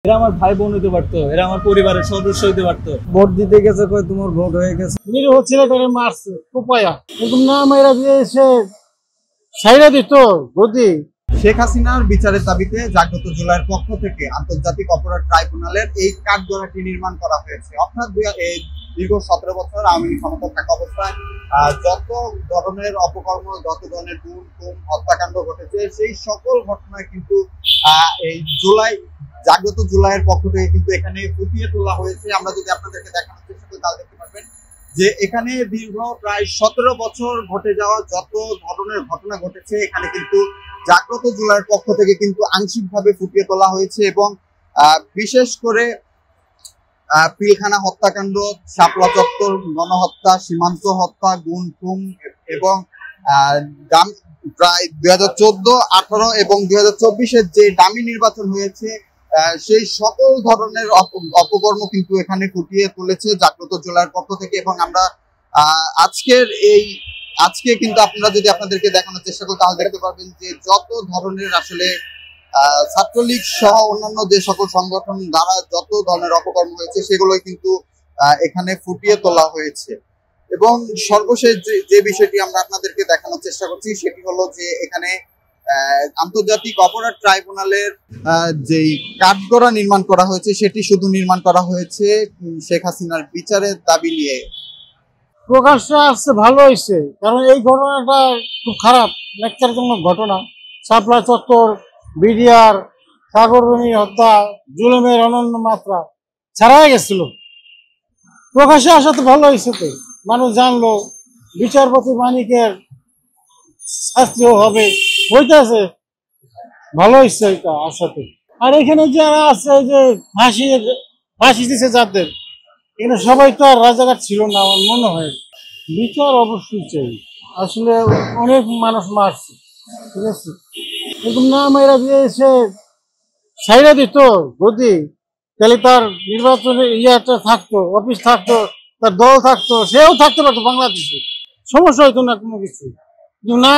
এরা আমার ভাই বোন হইতে পারতো, এরা আমার পরিবারের সদস্য হইতে পারতো। ভোট দিতে গেছে, কই তোমার ভোট হয়ে গেছে। নিরীহ ছেলেটারে মারছে কোপায়া, এরকম না মাইরা দিয়ে এসে ছাইরা দিত গদি। শেখ হাসিনার বিচারের দাবিতে জাগ্রত জুলাইয়ের পক্ষ থেকে আন্তর্জাতিক অপরাধ ট্রাইব্যুনালের এই কাঠগড়াটি নির্মাণ করা হয়েছে। অর্থাৎ দীর্ঘ 17 বছর আওয়ামী লীগ ক্ষমতা থাকা অবস্থায় যত ধরনের অপকর্ম, যত ধরনের গুম খুন হত্যাকাণ্ড ঘটেছে, সেই সকল ঘটনায় কিন্তু এই জাগ্রত জুলাইয়ের পক্ষ থেকে কিন্তু এখানে ফুটিয়ে তোলা হয়েছে। আমরা যদি আপনাদেরকে দেখানোর চেষ্টা করি তাহলে দেখতে পারবেন যে এখানে দীর্ঘ প্রায় 17 বছর ঘটে যাওয়া যত ধরনের ঘটনা ঘটেছে এখানে কিন্তু জাগ্রত জুলাইয়ের পক্ষ থেকে কিন্তু আংশিকভাবে ফুটিয়ে তোলা হয়েছে। এবং বিশেষ করে পিলখানা হত্যাকাণ্ড, শাপলা চত্বর গণহত্যা, সীমান্ত হত্যা, গুম খুন এবং প্রায় 2014, 18 এবং 2024-এর যে ডামি নির্বাচন হয়েছে সেই সকল ধরনের অপকর্ম কিন্তু এখানে ফুটিয়ে তুলেছে জাগ্রত জুলাইয়ের পক্ষ থেকে। এবং আমরা আজকে কিন্তু আপনারা যদি আপনাদেরকে দেখানোর চেষ্টা করি তাহলে দেখতে পারবেন যে যত ধরনের আসলে ছাত্রলীগ সহ অন্যান্য যে সকল সংগঠন দ্বারা যত ধরনের অপকর্ম হয়েছে সেগুলোই কিন্তু এখানে ফুটিয়ে তোলা হয়েছে। এবং সর্বশেষ যে বিষয়টি আমরা আপনাদেরকে দেখানোর চেষ্টা করছি সেটি হলো যে এখানে আন্তর্জাতিক অপরাধ ট্রাইব্যুনালের যেই কাঠগড়া নির্মাণ করা হয়েছে সেটি শুধু নির্মাণ করা হয়েছে শেখ হাসিনার বিচারের দাবি নিয়ে। প্রকাশ্যে আসছে ভালো হয়েছে, কারণ এই ঘটনাটা খুব খারাপ, ন্যাক্কারজনক ঘটনা। শাপলা চত্বর, বিডিআর, সাগররুনি হত্যা, জুলুমের অনন্য মাত্রা ছাড়াই গেছিল। প্রকাশ্যে আসা তো ভালো হয়েছে, তো মানুষ জানলো বিচারপতি মানিকের শাস্তিও হবে, হইতেছে ভালো হয়েছে এটা আসাতে। আর এখানে যারা আছে যে ফাঁসি দিছে যাদের, এখানে সবাই তো আর রাজাঘাট ছিল না আমার মনে হয়। বিচার অবশ্যই চাই, আসলে অনেক মানুষ মারছে, ঠিক আছে, এরকম না মাইরা দিয়ে এসে ছাইরা দিত গদি, তাহলে তার নির্বাচনে ইয়াটা থাকতো, অফিস থাকতো, তার দল থাকতো, সেও থাকতে পারতো বাংলাদেশে, সমস্যা হইতো না কোনো কিছু। না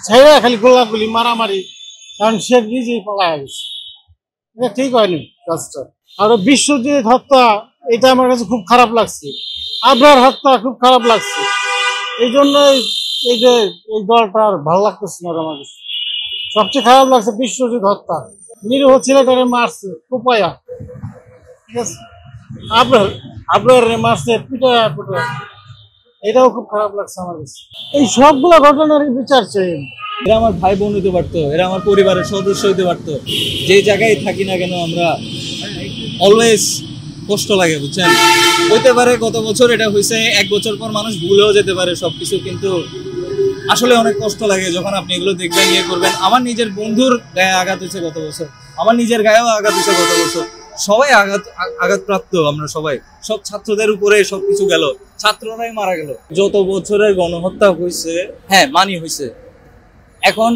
ছাইরা খালি গোলাগুলি মারামারি, কারণ সে নিজেই পালায় গেছে, এটা ঠিক হয়নি কাজটা। আর বিশ্বজিৎ হত্যা, এটা আমার কাছে খুব খারাপ লাগছে। আবরার হত্যা খুব খারাপ লাগছে। এই জন্য এই যে এই দলটা আর ভালো লাগতেছে না আমার কাছে। সবচেয়ে খারাপ লাগছে বিশ্বজিৎ হত্যা, নিরীহ ছেলেটারে মারছে কোপায়া, ঠিক আছে, আবরার মারছে পিটায়া, এটাও খুব খারাপ লাগছে আমার কাছে। এই সবগুলো ঘটনার বিচার চাই। এরা আমার ভাই বোন হইতে পারতো, এরা আমার পরিবারের সদস্য হইতে পারতো। যে জায়গায় থাকি না কেন আমরা অলওয়েজ কষ্ট লাগে, বুঝছেন। হইতে পারে গত বছর এটা হয়েছে, 1 বছর পর মানুষ ভুলেও যেতে পারে সবকিছু, কিন্তু আসলে অনেক কষ্ট লাগে যখন আপনি এগুলো দেখবেন, ইয়ে করবেন। আমার নিজের বন্ধুর গায়ে আঘাত হয়েছে গত বছর, আমার নিজের গায়েও আঘাত হয়েছে গত বছর। সবাই আঘাতপ্রাপ্ত, আমরা সবাই, সব ছাত্রদের উপরে সবকিছু গেল, ছাত্ররাই মারা গেল। যত বছরের গণহত্যা হয়েছে, হ্যাঁ মানি হয়েছে, এখন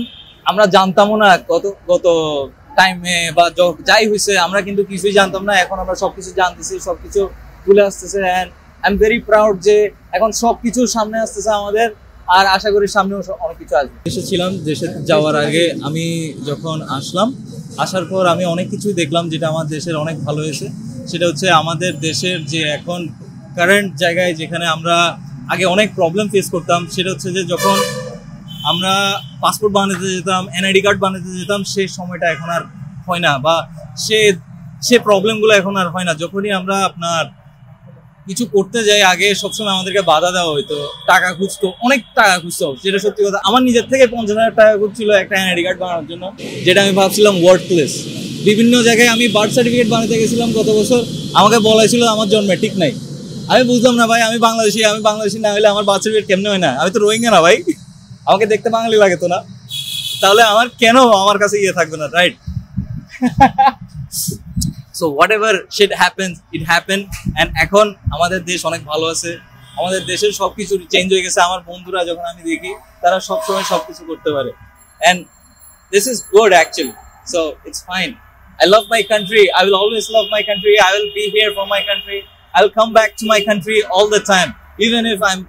আমরা জানতামও না গত টাইমে বা যাই হয়েছে আমরা কিন্তু কিছুই জানতাম না। এখন আমরা সবকিছু জানতেছি, সবকিছু তুলে আসতেছে। And I am very proud যে এখন সবকিছু সামনে আসতেছে আমাদের, আর আশা করি সামনেও অনেক কিছু আসবে। দেশে ছিলাম, দেশে যাওয়ার আগে আমি যখন আসার পর আমি অনেক কিছুই দেখলাম যেটা আমার দেশের অনেক ভালো হয়েছে। সেটা হচ্ছে আমাদের দেশের যে এখন কারেন্ট জায়গায় যেখানে আমরা আগে অনেক প্রবলেম ফেস করতাম, সেটা হচ্ছে যে যখন আমরা পাসপোর্ট বানাতে যেতাম, এনআইডি কার্ড বানাতে যেতাম, সেই সময়টা এখন আর হয় না, বা সে প্রবলেমগুলো এখন আর হয় না। যখনই আমরা আপনার কিছু করতে যাই, আগে সবসময় আমাদেরকে বাধা দেওয়া হইতো, টাকা খুঁজতো, অনেক টাকা খুঁজতো, যেটা সত্যি কথা। আমার নিজের থেকে 50,000 টাকা খুঁজছিল একটা এনআইডি কার্ড বানানোর জন্য, যেটা আমি ভাবছিলাম ওয়ার্থলেস। বিভিন্ন জায়গায় আমি বার্থ সার্টিফিকেট বানাতে গেছিলাম গত বছর, আমাকে বলা ছিল আমার জন্মে ঠিক নাই। আমি বুঝলাম না ভাই, আমি বাংলাদেশি না হলে আমার বার্থ সার্টিফিকেট কেমনে হয় না? আমি তো রোহিঙ্গা না ভাই, আমাকে দেখতে বাঙালি লাগে তো না, তাহলে আমার কেন আমার কাছে ইয়ে থাকবে না, right? So whatever shit happens, it happen. And এখন আমাদের দেশ অনেক ভালো আছে, আমাদের দেশের সবকিছু চেঞ্জ হয়ে গেছে। আমার বন্ধুরা যখন আমি দেখি তারা সবসময় সবকিছু করতে পারে, and this is good actually. So it's fine. I love my country. I will always love my country. I will be here for my country. I will come back to my country all the time, even if I'm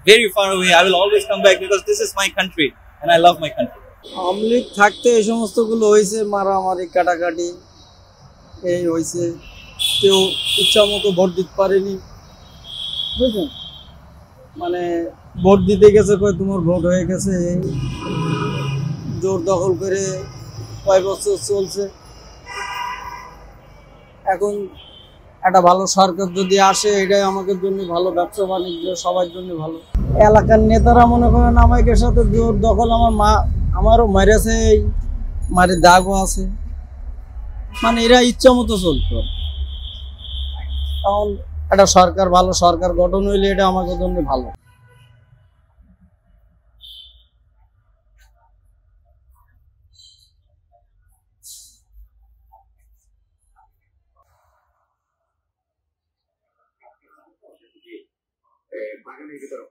very far away. I will always come back because this is my country and I love my country. Awami League থাকতে এই সমস্ত গুলো হয়েছে, মারামারি কাটাকাটি, এই হয়েছে, কেউ ইচ্ছা মতো ভোট দিতে পারেনি, বুঝছেন? মানে ভোট দিতে গেছে কয় তোমার ভোট হয়ে গেছে, এই জোর দখল করে কয় বছর চলছে। এখন একটা ভালো সরকার যদি আসে, এটাই আমাদের জন্য ভালো, ব্যবসা বাণিজ্য সবার জন্য ভালো। এলাকার নেতারা মনে করেন আমাকে সাথে জোর দখল, আমারও মেরেছে, এই মারে দাগও আছে, মানে এরা ইচ্ছা মতো চলতো। এখন একটা সরকার, ভালো সরকার গঠন হইলে এটা আমাদের জন্য ভালো। বাগানের ভিতরে